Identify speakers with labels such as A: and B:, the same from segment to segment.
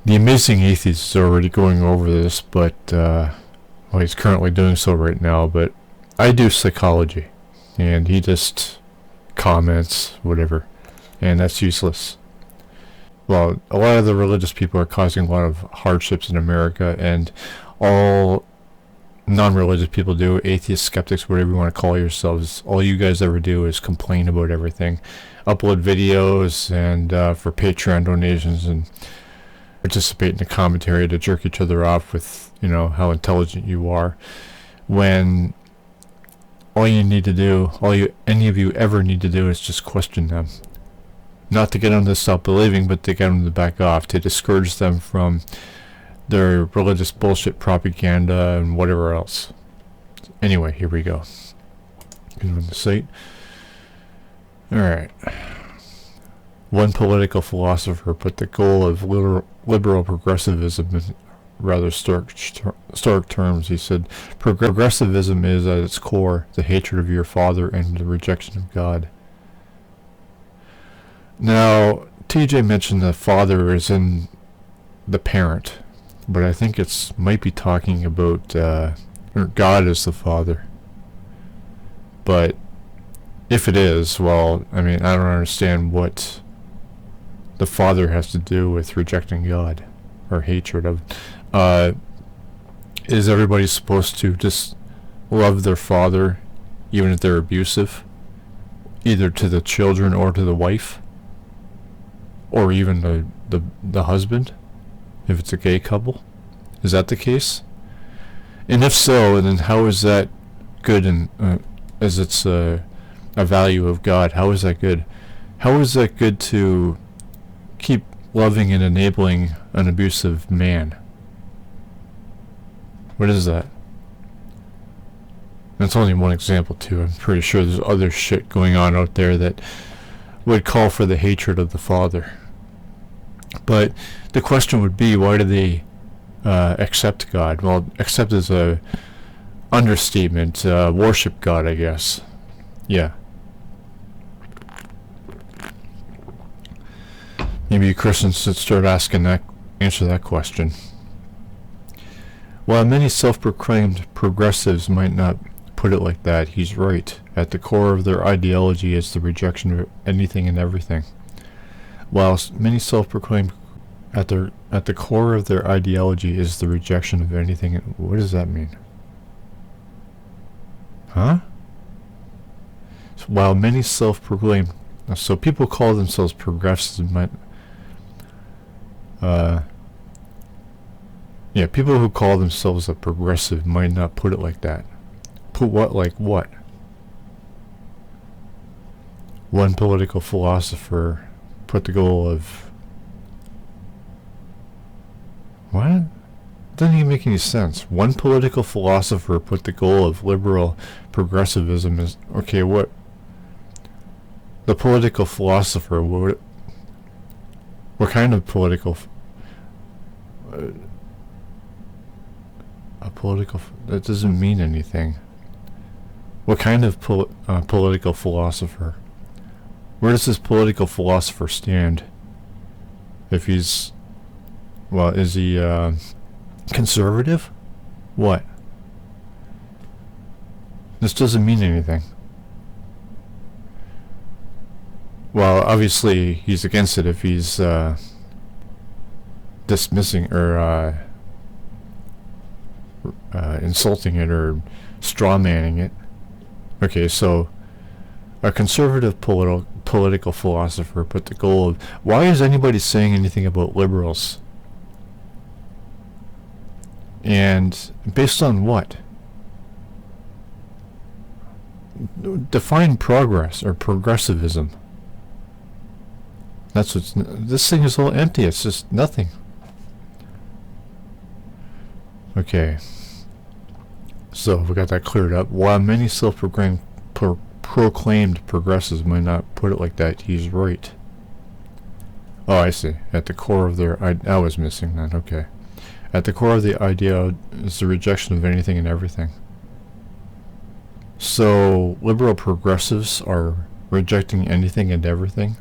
A: The Amazing Atheist is already going over this, but well, he's currently doing so right now. But I do psychology, and he just comments whatever, and that's useless. Well, a lot of the religious people are causing a lot of hardships in America, and all non-religious people do, atheists, skeptics, whatever you want to call yourselves, all you guys ever do is complain about everything, upload videos, and for Patreon donations, and participate in the commentary to jerk each other off with, you know, how intelligent you are, when all you need to do, any of you ever need to do is just question them. Not to get them to stop believing, but to get them to back off, to discourage them from their religious bullshit propaganda and whatever else. Anyway, here we go. Get on the site. Alright. One political philosopher put the goal of liberal progressivism in rather stark terms. He said, progressivism is at its core the hatred of your father and the rejection of God. Now, TJ mentioned the father is in the parent, but I think it's might be talking about God as the father. But if it is, well, I mean, I don't understand what the father has to do with rejecting God or hatred of. Is everybody supposed to just love their father even if they're abusive, either to the children or to the wife, or even the husband, if it's a gay couple? Is that the case? And if so, then how is that good, and as it's a value of God? How is that good? How is that good to keep loving and enabling an abusive man? What is that? That's only one example too. I'm pretty sure there's other shit going on out there that would call for the hatred of the father. But the question would be, why do they accept God? Well, accept is a understatement. Worship God, I guess. Yeah. Maybe Christians should start answer that question. While many self-proclaimed progressives might not put it like that, he's right. At the core of their ideology is the rejection of anything and everything. While many self-proclaimed, at the core of their ideology is the rejection of anything. What does that mean? Huh? So while many self-proclaimed, so people call themselves progressives, yeah, people who call themselves a progressive might not put it like that. Put what like what? One political philosopher put the goal of... What? It doesn't even make any sense. One political philosopher put the goal of liberal progressivism as... Okay, what? The political philosopher, what kind of political... that doesn't mean anything. What kind of political philosopher? Where does this political philosopher stand? If he's... Well, is he conservative? What? This doesn't mean anything. Well, obviously he's against it if he's dismissing or insulting it or strawmanning it. Okay, so a conservative political philosopher put the goal of... Why is anybody saying anything about liberals? And based on what? Define progress or progressivism. That's what's... This thing is all empty. It's just nothing. Okay. So we got that cleared up. While many self-proclaimed progressives might not put it like that, he's right. Oh, I see. At the core of their... I was missing that. Okay. At the core of the idea is the rejection of anything and everything. So liberal progressives are rejecting anything and everything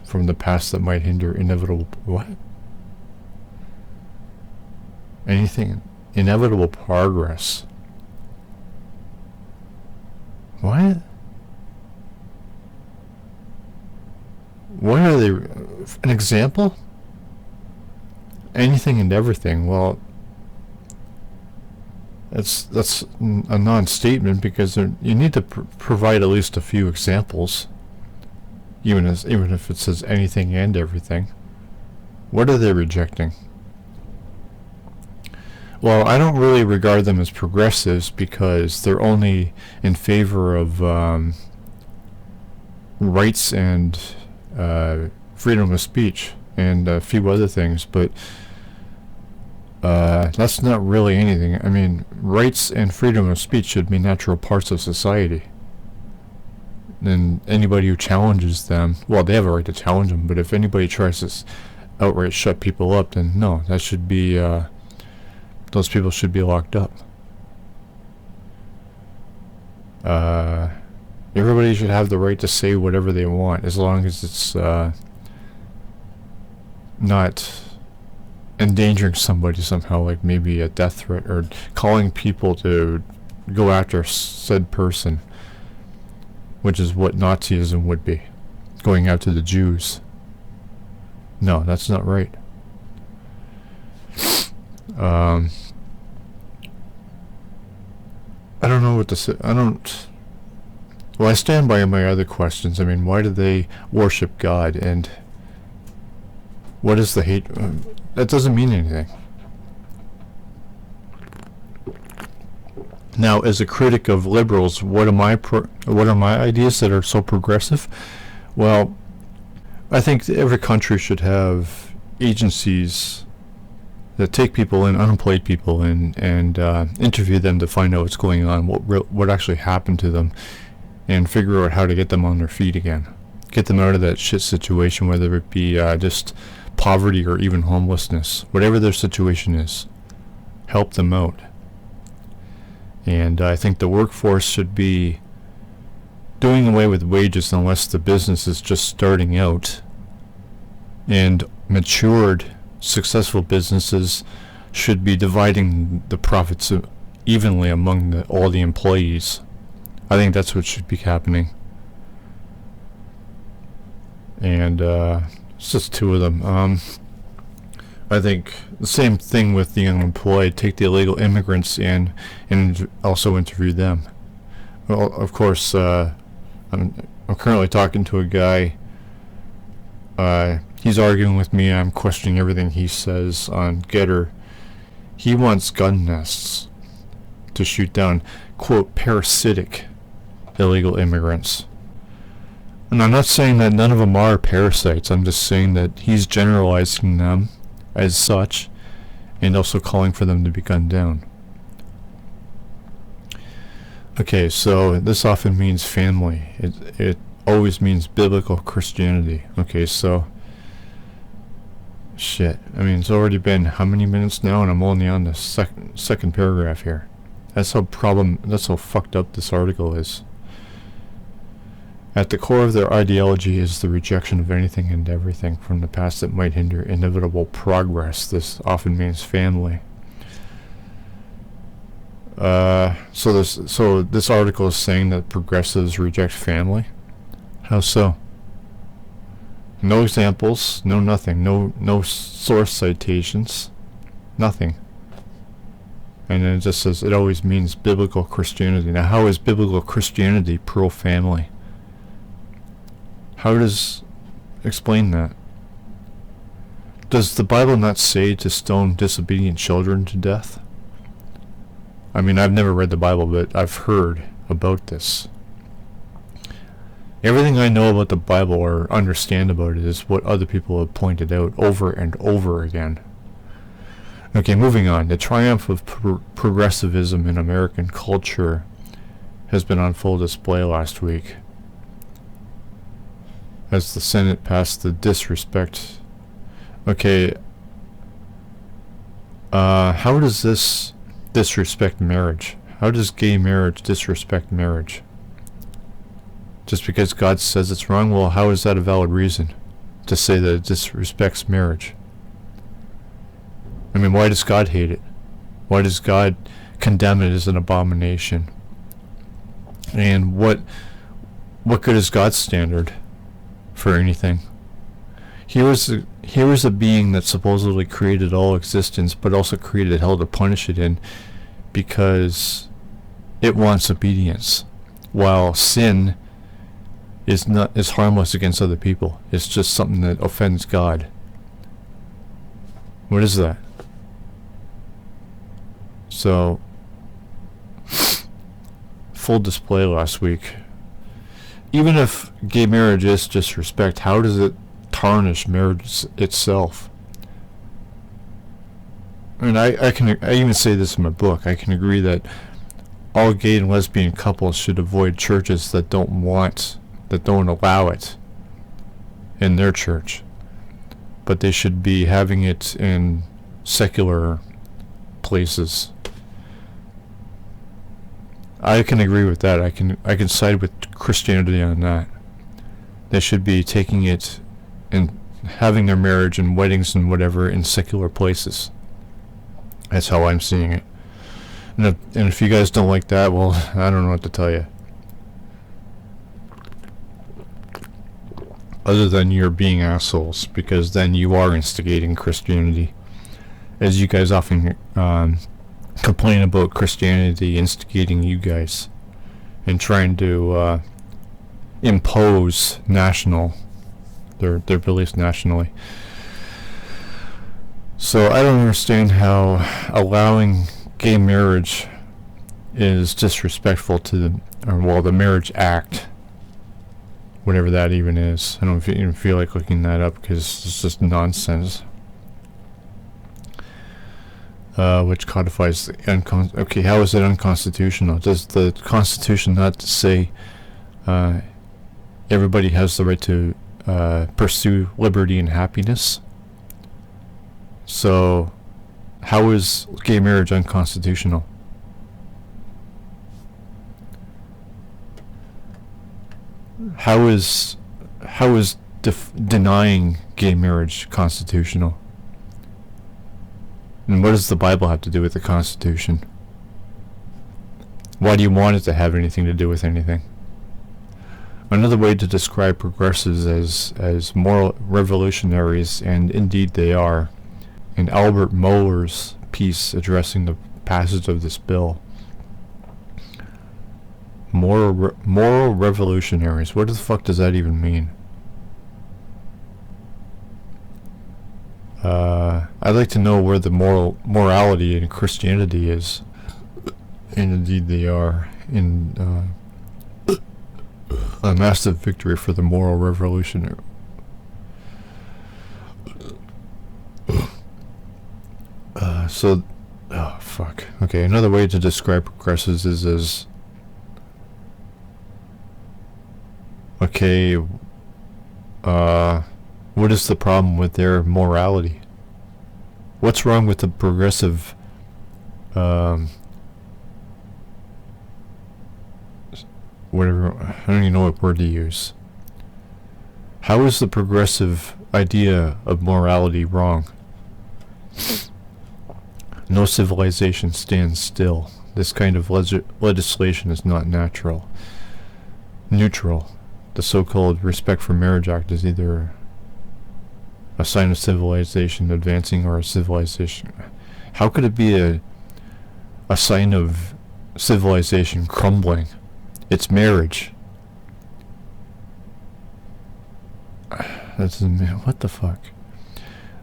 A: from the past that might hinder inevitable... What? anything, inevitable progress. What? What are they? An example? Anything and everything. Well, that's a non-statement, because you need to provide at least a few examples, even if it says anything and everything. What are they rejecting? Well, I don't really regard them as progressives, because they're only in favor of rights and freedom of speech and a few other things, but that's not really anything. I mean, rights and freedom of speech should be natural parts of society. And anybody who challenges them, well, they have a right to challenge them, but if anybody tries to outright shut people up, then no, that should be, those people should be locked up. Everybody should have the right to say whatever they want, as long as it's not endangering somebody somehow, like maybe a death threat, or calling people to go after said person, which is what Nazism would be, going after the Jews. No, that's not right. I don't know what to say. Well, I stand by my other questions. I mean, why do they worship God, and what is the hate? That doesn't mean anything. Now, as a critic of liberals, what are my ideas that are so progressive? Well, I think that every country should have agencies that take people in, unemployed people, and interview them to find out what's going on, what actually happened to them, and figure out how to get them on their feet again, get them out of that shit situation, whether it be just poverty or even homelessness, whatever their situation is, help them out. And I think the workforce should be doing away with wages unless the business is just starting out, and matured, successful businesses should be dividing the profits evenly among all the employees. I think that's what should be happening. And it's just two of them. I think the same thing with the unemployed. Take the illegal immigrants in and also interview them. Well, of course, I'm currently talking to a guy. He's arguing with me. I'm questioning everything he says on Getter. He wants gun nests to shoot down, quote, parasitic illegal immigrants. And I'm not saying that none of them are parasites. I'm just saying that he's generalizing them as such, and also calling for them to be gunned down. Okay, so this often means family. It always means biblical Christianity. Okay, so shit. I mean, it's already been how many minutes now, and I'm only on the second paragraph here. That's how fucked up this article is. At the core of their ideology is the rejection of anything and everything from the past that might hinder inevitable progress. This often means family. So this article is saying that progressives reject family? How so? No examples, no nothing, no source citations, nothing. And then it just says it always means biblical Christianity. Now, how is biblical Christianity pro-family? How does explain that? Does the Bible not say to stone disobedient children to death? I mean, I've never read the Bible, but I've heard about this. Everything I know about the Bible or understand about it is what other people have pointed out over and over again. Okay, moving on. The triumph of progressivism in American culture has been on full display last week, as the Senate passed the disrespect. Okay, how does this disrespect marriage? How does gay marriage disrespect marriage? Just because God says it's wrong? Well, how is that a valid reason to say that it disrespects marriage? I mean, why does God hate it? Why does God condemn it as an abomination? And what good is God's standard for anything? Here was a being that supposedly created all existence, but also created hell to punish it in, because it wants obedience, while sin is harmless against other people. It's just something that offends God. What is that? So, full display last week. Even if gay marriage is disrespect, how does it tarnish marriage itself? And I even say this in my book. I can agree that all gay and lesbian couples should avoid churches that don't allow it in their church, but they should be having it in secular places. I can agree with that. I can side with Christianity on that. They should be taking it and having their marriage and weddings and whatever in secular places. That's how I'm seeing it. And if you guys don't like that, well, I don't know what to tell you. Other than you're being assholes, because then you are instigating Christianity. As you guys often complain about Christianity instigating you guys and trying to impose their beliefs nationally. So I don't understand how allowing gay marriage is disrespectful to the Marriage Act, whatever that even is. I don't even feel like looking that up because it's just nonsense. Which codifies the okay, how is it unconstitutional? Does the Constitution not say everybody has the right to pursue liberty and happiness? So, how is gay marriage unconstitutional? How is denying gay marriage constitutional? And what does the Bible have to do with the Constitution? Why do you want it to have anything to do with anything? Another way to describe progressives as moral revolutionaries, and indeed they are, in Albert Mohler's piece addressing the passage of this bill. Moral revolutionaries. What the fuck does that even mean? I'd like to know where the morality in Christianity is. And indeed they are. In a massive victory for the moral revolutionary. Fuck. Okay, another way to describe progressives is okay, what is the problem with their morality? What's wrong with the progressive, whatever, I don't even know what word to use. How is the progressive idea of morality wrong? No civilization stands still. This kind of legislation is not neutral. The so-called Respect for Marriage Act is either a sign of civilization advancing or a civilization. How could it be a sign of civilization crumbling? It's marriage. What the fuck?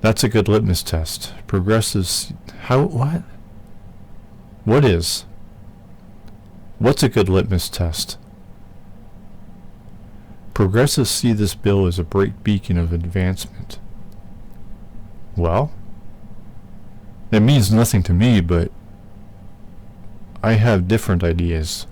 A: That's a good litmus test. Progressives, what? What's a good litmus test? Progressives see this bill as a bright beacon of advancement. Well, it means nothing to me, but I have different ideas.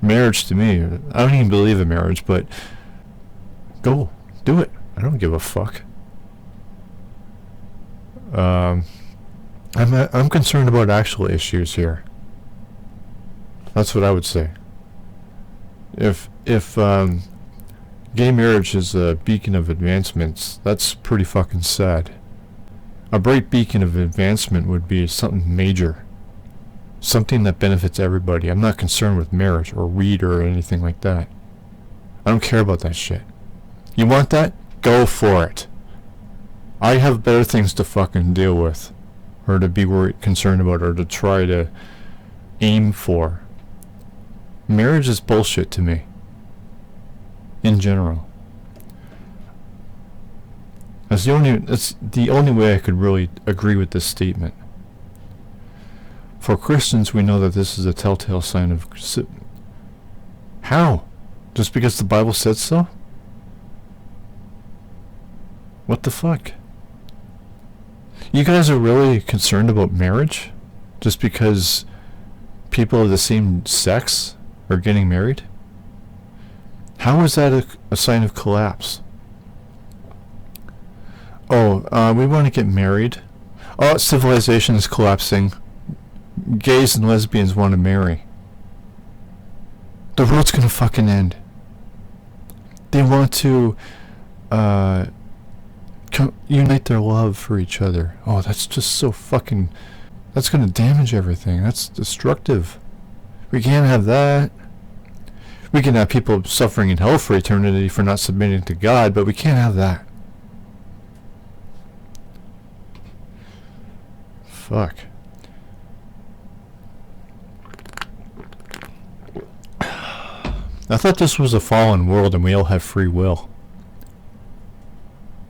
A: Marriage to me, I don't even believe in marriage, but go, do it. I don't give a fuck. I'm concerned about actual issues here. That's what I would say. If gay marriage is a beacon of advancements, that's pretty fucking sad. A bright beacon of advancement would be something major. Something that benefits everybody. I'm not concerned with marriage or weed or anything like that. I don't care about that shit. You want that? Go for it. I have better things to fucking deal with, or to be concerned about, or to try to aim for. Marriage is bullshit to me. In general. That's the only way I could really agree with this statement. For Christians, we know that this is a telltale sign of... How? Just because the Bible said so? What the fuck? You guys are really concerned about marriage? Just because people of the same sex are getting married? How is that a sign of collapse? Oh, we want to get married. Oh, civilization is collapsing. Gays and lesbians want to marry. The world's gonna fucking end. They want to unite their love for each other. Oh, that's just so fucking... That's gonna damage everything. That's destructive. We can't have that. We can have people suffering in hell for eternity for not submitting to God, but we can't have that. Fuck. I thought this was a fallen world and we all have free will.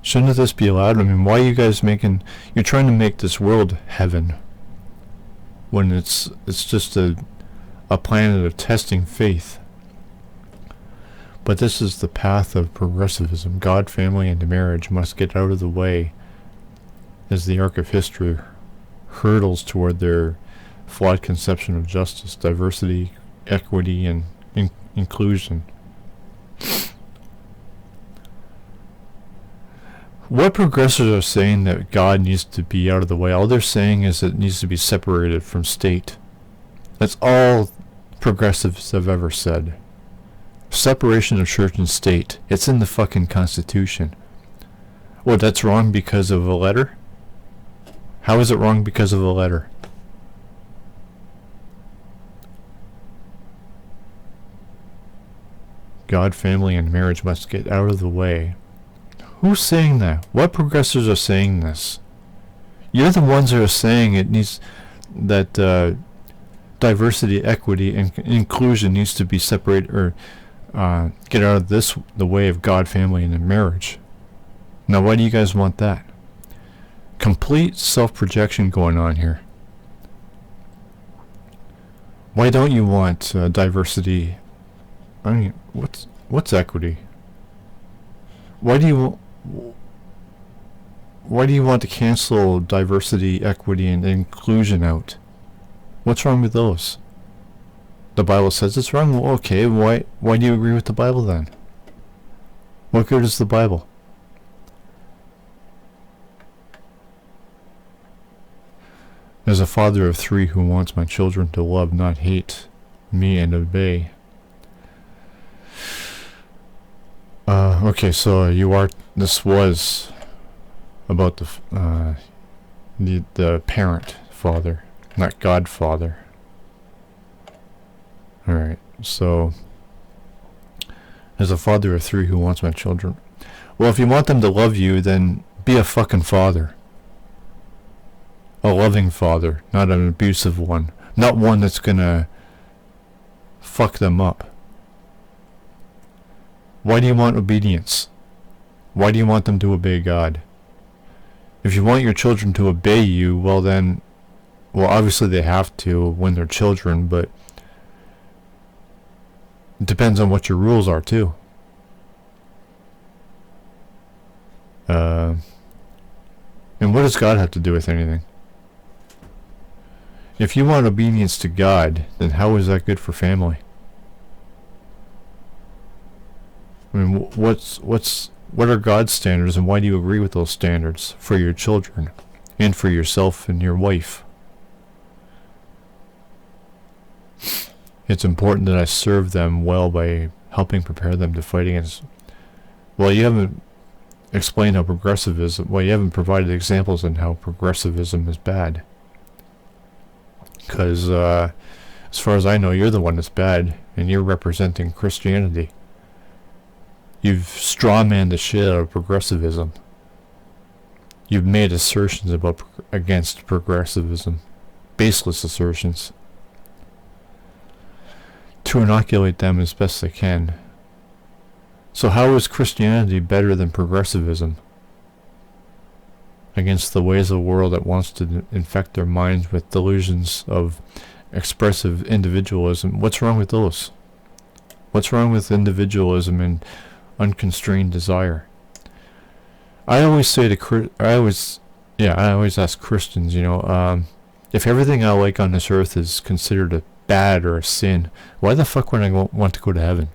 A: Shouldn't this be allowed? I mean, why are you guys making... You're trying to make this world heaven when it's just a planet of testing faith. But this is the path of progressivism. God, family, and marriage must get out of the way as the arc of history hurdles toward their flawed conception of justice, diversity, equity, and inclusion. What progressives are saying that God needs to be out of the way, all they're saying is it needs to be separated from state. That's all progressives have ever said. Separation of church and state. It's in the fucking Constitution. Well, that's wrong because of a letter? How is it wrong because of a letter? God, family, and marriage must get out of the way. Who's saying that? What progressives are saying this? You're the ones that are saying it needs... that diversity, equity, and inclusion needs to be separated, or get out of the way of God, family, and marriage. Now, why do you guys want that? Complete self-projection going on here. Why don't you want diversity? I mean, what's equity? Why do you want to cancel diversity, equity, and inclusion out? What's wrong with those? The Bible says it's wrong. Well, okay, why do you agree with the Bible then? What good is the Bible? As a father of 3 who wants my children to love, not hate me and obey. Okay, so this was about the parent, father, not Godfather. Alright, so as a father of 3 who wants my children, well, if you want them to love you, then be a fucking father. A loving father, not an abusive one. Not one that's gonna fuck them up. Why do you want obedience? Why do you want them to obey God? If you want your children to obey you, well then, obviously they have to when they're children, but it depends on what your rules are too. And what does God have to do with anything? If you want obedience to God, then how is that good for family? I mean, what are God's standards, and why do you agree with those standards for your children and for yourself and your wife? It's important that I serve them well by helping prepare them to fight against... Well, you haven't explained how progressivism... Well, you haven't provided examples on how progressivism is bad. Because as far as I know, you're the one that's bad, and you're representing Christianity. You've strawmanned the shit out of progressivism. You've made assertions against progressivism. Baseless assertions. To inoculate them as best they can. So how is Christianity better than progressivism? Against the ways of the world that wants to infect their minds with delusions of expressive individualism. What's wrong with those? What's wrong with individualism and unconstrained desire? I always say I always ask Christians, if everything I like on this earth is considered a bad or a sin, why the fuck would I want to go to heaven?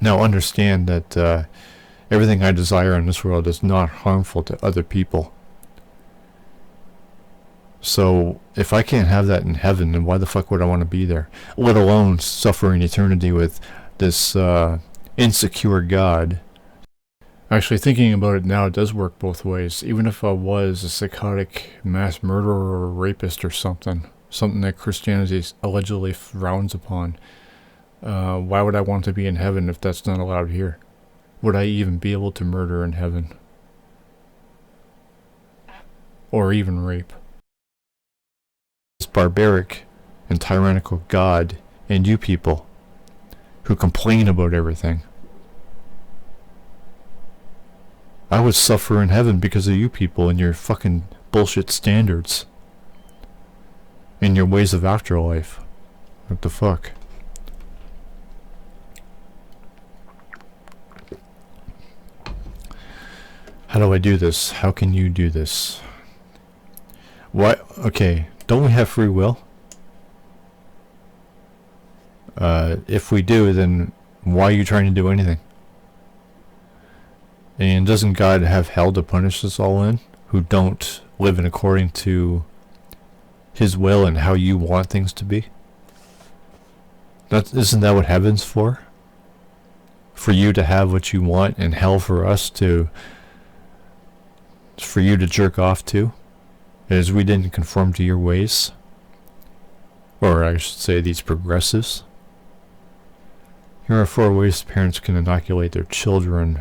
A: Now understand that everything I desire in this world is not harmful to other people. So if I can't have that in heaven, then why the fuck would I want to be there? Let alone suffer an eternity with this insecure God. Actually, thinking about it now, it does work both ways. Even if I was a psychotic mass murderer or a rapist or something that Christianity allegedly frowns upon, why would I want to be in heaven if that's not allowed here? Would I even be able to murder in heaven? Or even rape? This barbaric and tyrannical God and you people who complain about everything. I would suffer in heaven because of you people and your fucking bullshit standards. And your ways of afterlife. What the fuck? How do I do this? How can you do this? Why? Okay, don't we have free will? If we do, then why are you trying to do anything? And doesn't God have hell to punish us all in, who don't live in according to His will and how you want things to be? Isn't that what heaven's for? For you to have what you want, and hell for you to jerk off to, as we didn't conform to your ways. Or I should say these progressives. Here are 4 ways parents can inoculate their children.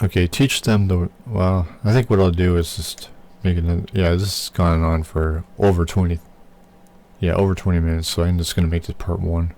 A: Okay, teach them well, I think what I'll do is just make it, this has gone on for over 20 minutes, so I'm just going to make this part 1.